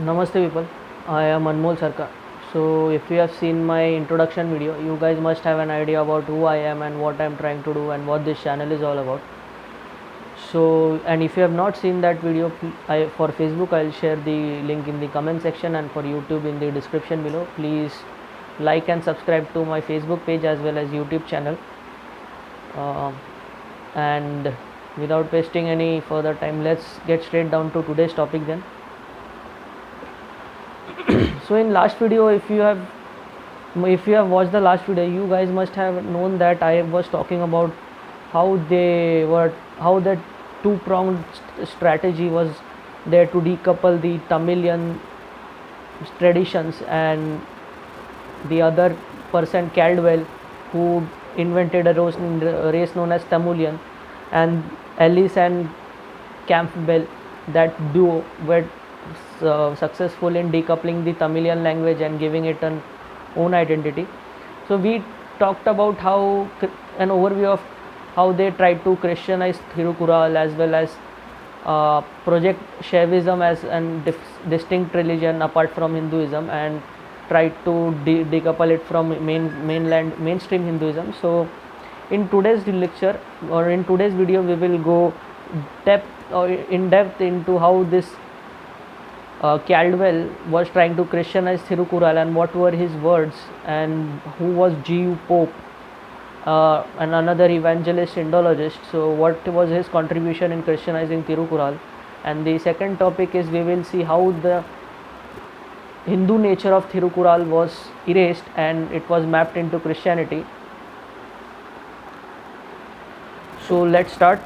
Namaste people, I am Anmol Sarkar. So if you have seen my introduction video, you guys must have an idea about who I am and what I am trying to do and what this channel is all about. So, and if you have not seen that video, for Facebook I'll share the link in the comment section, and for YouTube in the description below. Please like and subscribe to my Facebook page as well as YouTube channel. And without wasting any further time, let's get straight down to today's topic then. So in last video, if you have watched the last video, you guys must have known that I was talking about how the two-pronged strategy was there to decouple the Tamilian traditions, and the other person, Caldwell, who invented a race known as Tamulian, and Ellis and Campbell, that duo, were successful in decoupling the Tamilian language and giving it an own identity. So we talked about how an overview of how they tried to Christianize Thirukural as well as project Shaivism as a distinct religion apart from Hinduism, and tried to decouple it from mainstream Hinduism. So in today's lecture, or in today's video, we will go in depth into how this Caldwell was trying to Christianize Thirukural and what were his words, and who was G.U. Pope, and another evangelist Indologist. So what was his contribution in Christianizing Thirukural? And the second topic is, we will see how the Hindu nature of Thirukural was erased and it was mapped into Christianity. So let's start.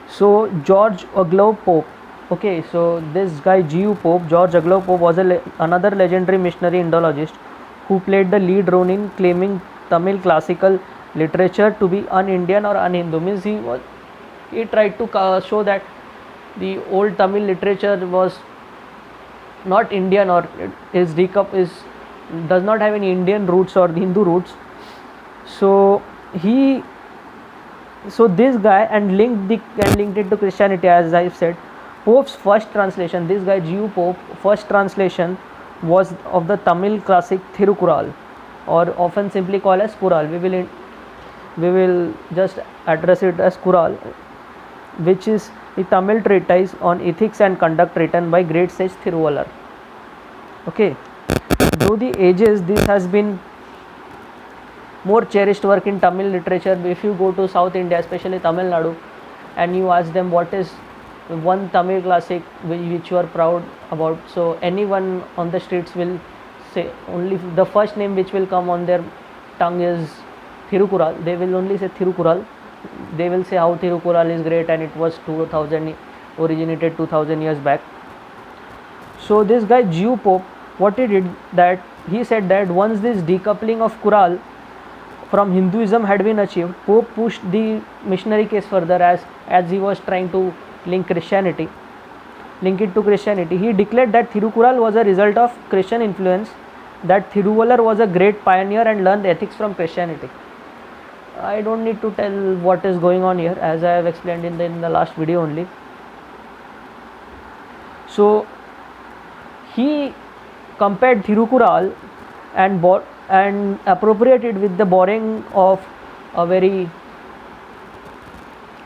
So George Aglaw Pope. Okay, so this guy G.U. Pope, George Aglaw Pope, was another legendary missionary Indologist who played the lead role in claiming Tamil classical literature to be un-Indian or un-Hindu. Means he tried to show that the old Tamil literature was not Indian, or does not have any Indian roots or the Hindu roots. So this guy and linked it to Christianity, as I said. Pope's first translation, this guy G.U. Pope, first translation was of the Tamil classic Thirukural, or often simply called as Kural. We will just address it as Kural, which is the Tamil treatise on ethics and conduct written by great sage Thiruvallar. Okay, through the ages, this has been more cherished work in Tamil literature. If you go to South India, especially Tamil Nadu, and you ask them what is one Tamil classic which you are proud about, so anyone on the streets will say, only the first name which will come on their tongue is Thirukural. They will only say Thirukural. They will say how Thirukural is great and it was originated 2000 years back. So this guy G.U. Pope, what he did, that he said that once this decoupling of Kural from Hinduism had been achieved, Pope pushed the missionary case further, as he was trying to link it to Christianity. He declared that Thirukural was a result of Christian influence, that Thiruvallar was a great pioneer and learned ethics from Christianity. I don't need to tell what is going on here, as I have explained in the last video only. So he compared Thirukural and appropriated with the borrowing of a very,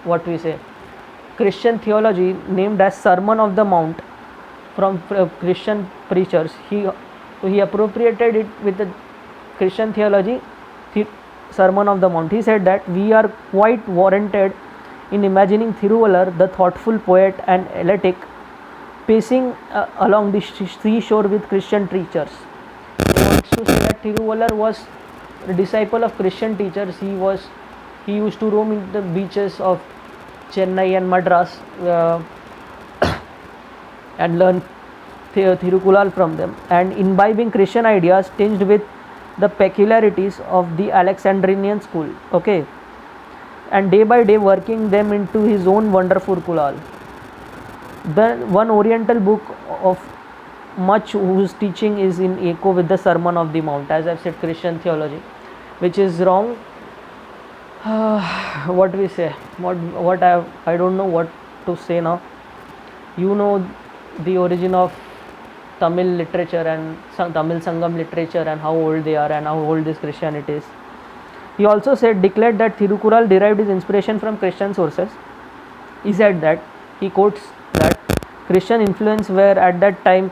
what we say, Christian theology named as Sermon of the Mount from Christian preachers. He appropriated it with the Christian theology, Sermon of the Mount. He said that we are quite warranted in imagining Thiruvallar, the thoughtful poet and ascetic, pacing along the seashore with Christian teachers. He wants to say that Thiruvallar was a disciple of Christian teachers. He used to roam in the beaches of Chennai and Madras and learn Thirukural from them, and imbibing Christian ideas tinged with the peculiarities of the Alexandrian school. Okay, and day by day working them into his own wonderful Kural. Then one Oriental book of much whose teaching is in echo with the Sermon of the Mount, as I've said, Christian theology, which is wrong. What we say, I don't know what to say now. You know the origin of Tamil literature and Tamil Sangam literature and how old they are and how old this Christianity is. He also declared that Thirukural derived his inspiration from Christian sources. He said that, he quotes that, Christian influence were at that time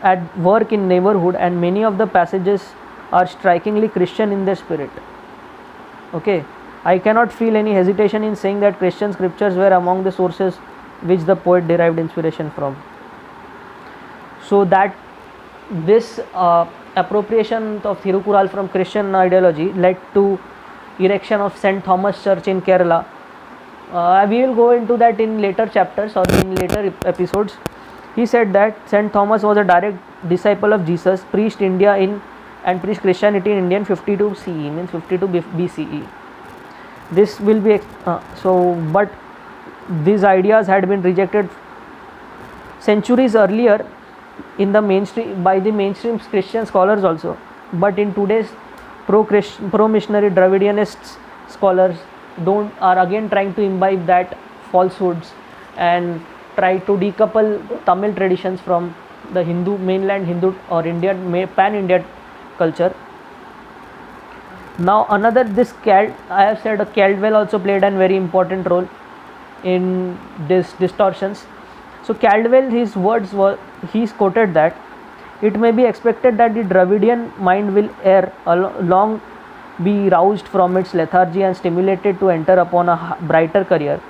at work in neighborhood and many of the passages are strikingly Christian in their spirit. Okay, I cannot feel any hesitation in saying that Christian scriptures were among the sources which the poet derived inspiration from. So that this appropriation of Thirukural from Christian ideology led to erection of St. Thomas Church in Kerala. We will go into that in later chapters or in later episodes. He said that St. Thomas was a direct disciple of Jesus, preached preached Christianity in India in 52 CE, means 52 BCE. This will be but these ideas had been rejected centuries earlier in the mainstream by the mainstream Christian scholars also, but in today's pro-missionary Dravidianist scholars are again trying to imbibe that falsehoods and try to decouple Tamil traditions from the mainland Hindu or pan-India culture. Now I have said Caldwell also played a very important role in these distortions. So Caldwell, his words were, he quoted that, it may be expected that the Dravidian mind will ere long be roused from its lethargy and stimulated to enter upon a brighter career.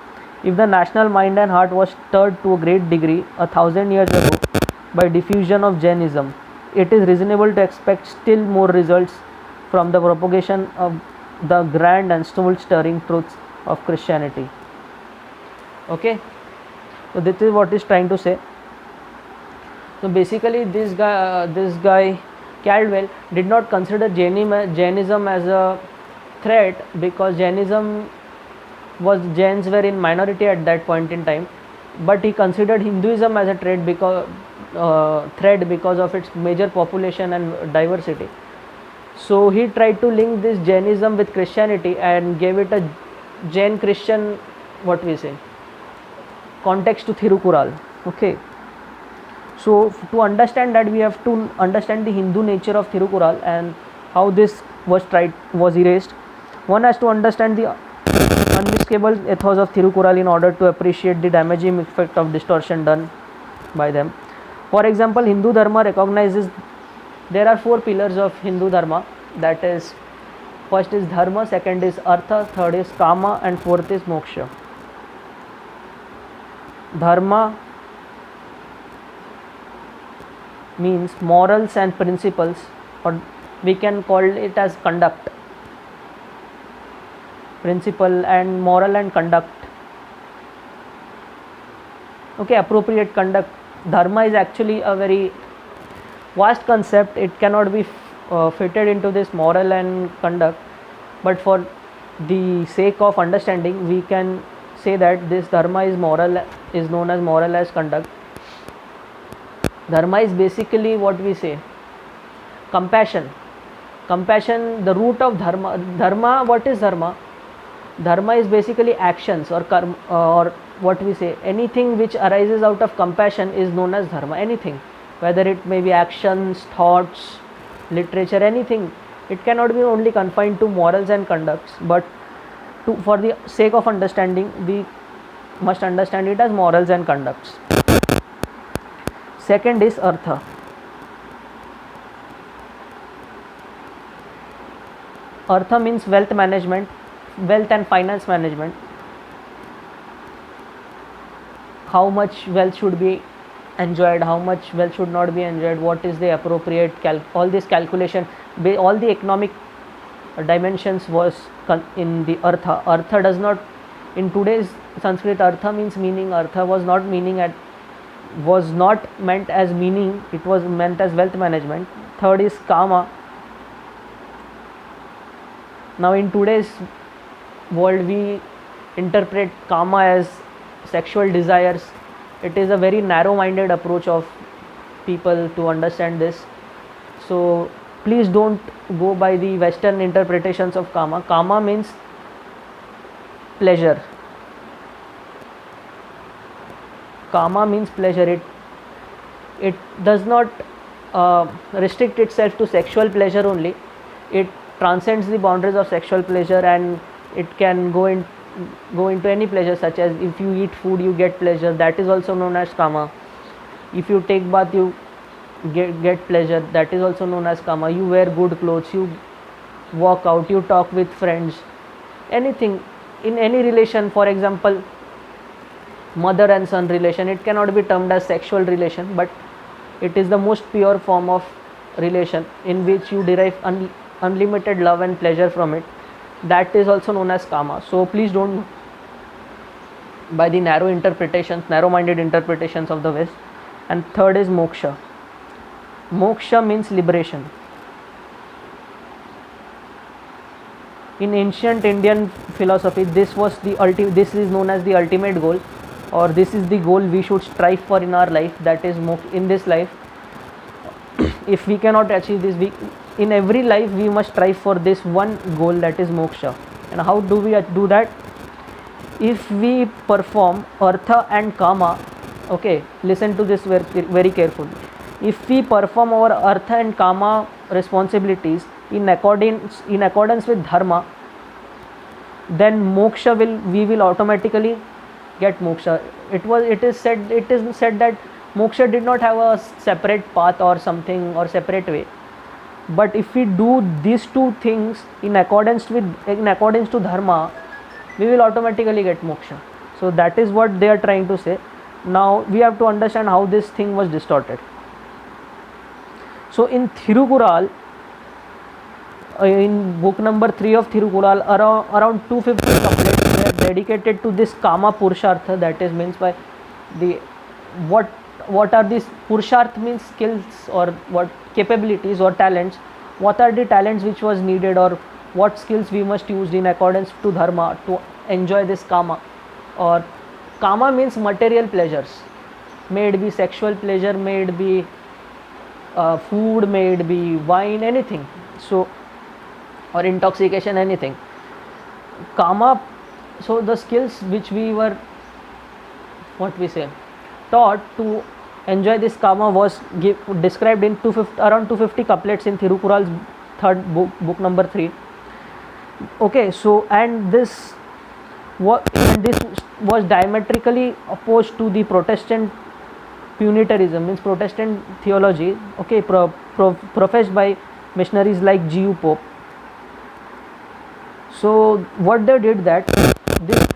If the national mind and heart was stirred to a great degree 1,000 years ago by diffusion of Jainism, it is reasonable to expect still more results from the propagation of the grand and soul-stirring truths of Christianity. Okay, so this is what he's trying to say. So basically, this guy Caldwell did not consider Jainism as a threat, because Jains were in minority at that point in time, but he considered Hinduism as a threat because of its major population and diversity. So he tried to link this Jainism with Christianity and gave it a Jain Christian, context to Thirukural. Okay. So to understand that, we have to understand the Hindu nature of Thirukural and how this was erased. One has to understand the unmistakable ethos of Thirukural in order to appreciate the damaging effect of distortion done by them. For example, Hindu Dharma recognizes there are 4 pillars of Hindu Dharma, that is, first is Dharma, second is Artha, third is Kama, and fourth is Moksha. Dharma means morals and principles, or we can call it as conduct. Principle and moral and conduct. Okay, appropriate conduct. Dharma is actually a very vast concept. It cannot be fitted into this moral and conduct, but for the sake of understanding, we can say that this Dharma is known as moral as conduct. Dharma is basically what we say, compassion. Compassion, the root of Dharma. Dharma, what is Dharma? Dharma is basically actions or karma, or what we say, anything which arises out of compassion is known as Dharma. Anything, whether it may be actions, thoughts, literature, anything. It cannot be only confined to morals and conducts, but for the sake of understanding, we must understand it as morals and conducts. Second is Artha. Artha means wealth management, wealth and finance management. How much wealth should be enjoyed, how much wealth should not be enjoyed, what is the appropriate all this calculation, all the economic dimensions was in the Artha. Artha does not, in today's Sanskrit, Artha means meaning. Artha was not meant as meaning, it was meant as wealth management. Third is Kama. Now in today's world, we interpret Kama as sexual desires. It is a very narrow-minded approach of people to understand this. So please don't go by the Western interpretations of Kama. Kama means pleasure. Kama means pleasure. it does not restrict itself to sexual pleasure only. It transcends the boundaries of sexual pleasure, and it can go into any pleasure, such as if you eat food you get pleasure, that is also known as kama. If you take bath you get pleasure, that is also known as kama. You wear good clothes, you walk out, you talk with friends, anything in any relation. For example, mother and son relation, it cannot be termed as sexual relation, but it is the most pure form of relation in which you derive unlimited love and pleasure from it. That is also known as kama. So please don't by the narrow-minded interpretations of the West. And third is moksha. Moksha means liberation. In ancient Indian philosophy, this is known as the ultimate goal, or this is the goal we should strive for in our life, that is in this life. If we cannot achieve this, in every life we must strive for this one goal, that is moksha. And how do we do that? If we perform artha and kama, okay, listen to this very carefully. If we perform our artha and kama responsibilities in accordance with dharma, then moksha we will automatically get moksha. It is said that moksha did not have a separate path or something or separate way, but if we do these two things in accordance to dharma, we will automatically get moksha. So that is what they are trying to say. Now we have to understand how this thing was distorted. So in Thirukural, in book number 3 of Thirukural, around 250 couplets were dedicated to this kama purushartha, that is means by the what are these purusharth means skills or what capabilities or talents, what are the talents which was needed or what skills we must use in accordance to dharma to enjoy this kama. Or kama means material pleasures, may it be sexual pleasure, may it be food, may it be wine, anything, so or intoxication, anything. Kama, so the skills which we were taught to enjoy this kama was described in around 250 couplets in Thirukural's third book number 3. Okay, so and this was diametrically opposed to the Protestant Punitarism, means Protestant theology, okay, professed by missionaries like G.U. Pope. So what they did, that this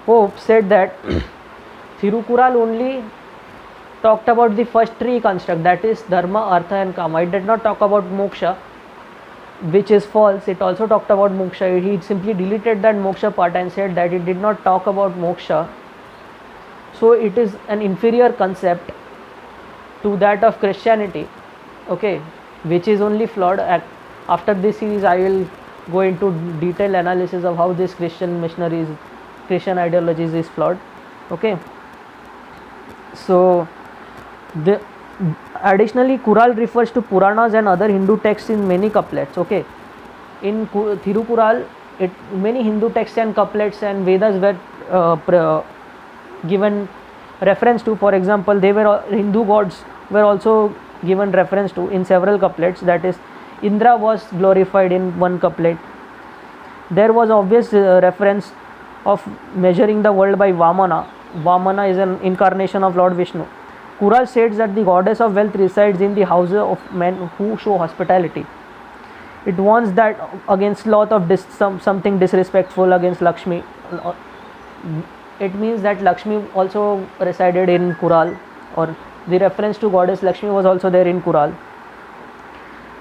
Pope said that Thirukural only talked about the first three construct, that is dharma, artha and kama. It did not talk about moksha, which is false. It also talked about moksha. He simply deleted that moksha part and said that it did not talk about moksha. So it is an inferior concept to that of Christianity, okay, which is only flawed. After this series I will go into detailed analysis of how this Christian ideologies is flawed, okay. So additionally, Kural refers to Puranas and other Hindu texts in many couplets, okay. In Thirukural, many Hindu texts and couplets and Vedas were given reference to. For example, Hindu gods were also given reference to in several couplets, that is Indra was glorified in one couplet. There was obvious reference of measuring the world by Vamana. Vamana is an incarnation of Lord Vishnu. Kural states that the goddess of wealth resides in the houses of men who show hospitality. It warns that against sloth of something disrespectful against Lakshmi. It means that Lakshmi also resided in Kural, or the reference to goddess Lakshmi was also there in Kural.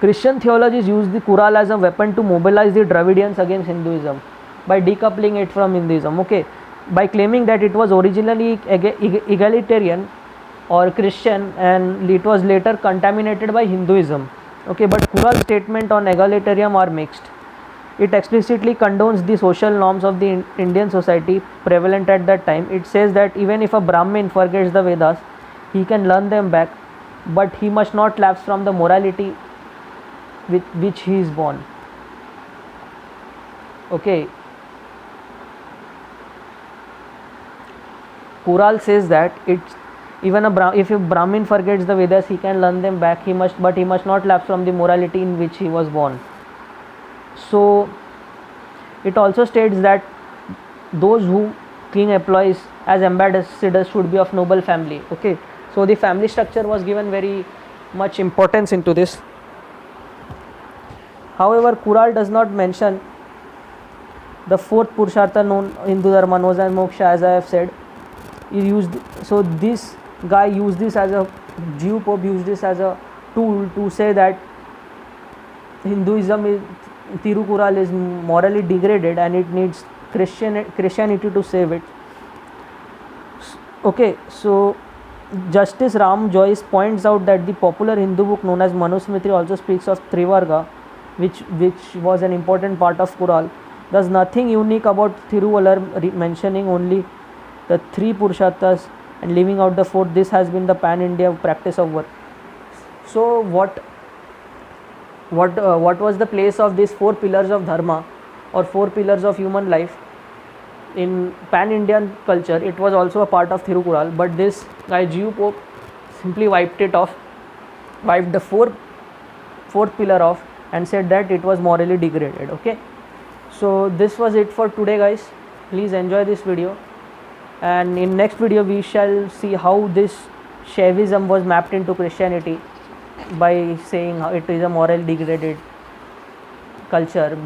Christian theologies use the Kural as a weapon to mobilize the Dravidians against Hinduism by decoupling it from Hinduism, okay, by claiming that it was originally egalitarian or Christian and it was later contaminated by Hinduism, okay. But Kural's statement on egalitarianism are mixed. It explicitly condones the social norms of the Indian society prevalent at that time. It says that even if a Brahmin forgets the Vedas, he can learn them back, but he must not lapse from the morality with which he is born, okay. Kural says that Even if a Brahmin forgets the Vedas, he can learn them back. But he must not lapse from the morality in which he was born. So it also states that those who king employs as ambassadors should be of noble family. Okay, so the family structure was given very much importance into this. However, Kural does not mention the fourth Purushartha known Hindu Dharma knows as moksha, as I have said. So this guy used this as a Jew Pope used this as a tool to say that Tirukural is morally degraded and it needs Christianity to save it. Okay, so Justice Ram Joyce points out that the popular Hindu book known as Manusmriti also speaks of Trivarga, which was an important part of Kural. There's nothing unique about Thiruvallar mentioning only the three Purusharthas and leaving out the fourth. This has been the pan-India practice of work. So what was the place of these four pillars of dharma or four pillars of human life in pan-Indian culture? It was also a part of Thirukural, but this guy Jew Pope simply wiped the fourth pillar off and said that it was morally degraded. Okay, so this was it for today, guys. Please enjoy this video, and in next video we shall see how this Shaivism was mapped into Christianity by saying how it is a morally degraded culture,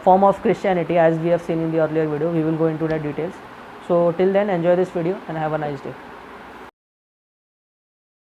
form of Christianity, as we have seen in the earlier video. We will go into the details. So till then, enjoy this video and have a nice day.